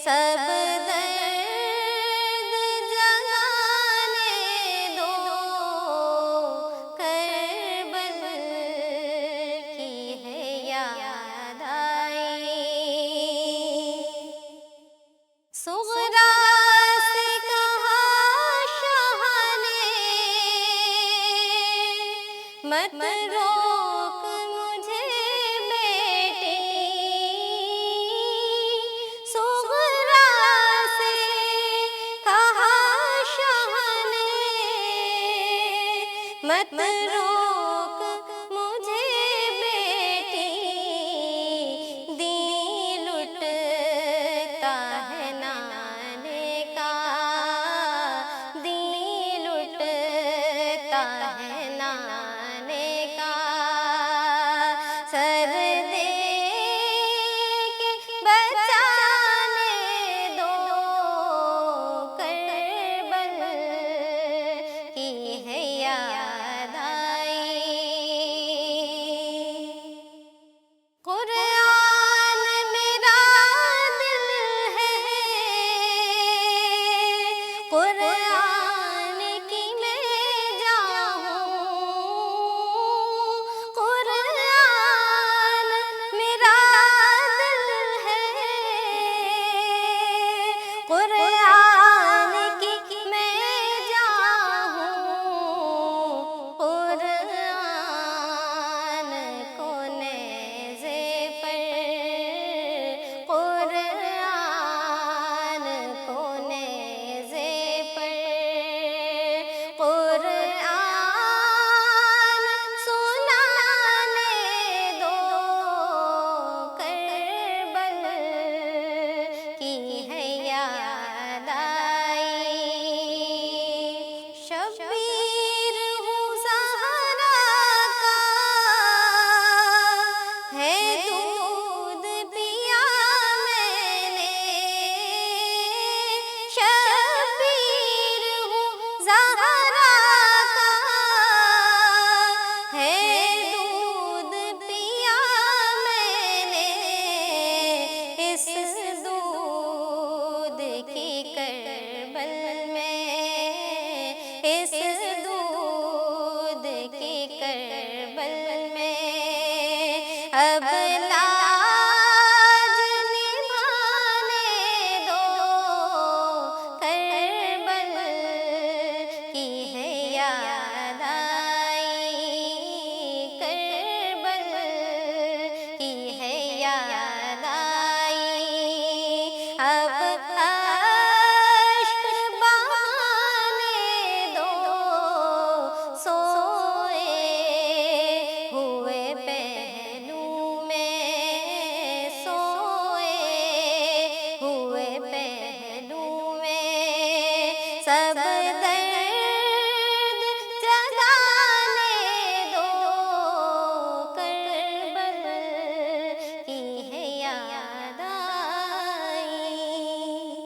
سب درد جگانے دو، کربل کی ہے یاد آئی۔ صغرا سے کہا شاہ نے مت روک مجھے بیٹی، صغرا سے کہا شاہ نے مت روک مجھے بیٹی، دین لٹتا ہے نانے کا، دین لٹتا ہے نانے کا، سر دے کے بچانے دو، کربل کی ہے یاد آئی۔ قرآن میرا دل ہے، قرآن کی میں جان ہوں، قرآن میرا دل ہے، قرآن کی میں جان ہوں، قرآن کو نیزے پر، قرآن کو نیزے پر، قرآن سنانے دو، کربل کی ہے یاد آئی۔ شبیر ہوں زہرا کا، ہے دودھ پیا میں نے، شبیر ہوں زہرا کا، ہے دودھ پیا میں نے، اس دودھ کی کربل میں، اس دودھ کی کربل میں اب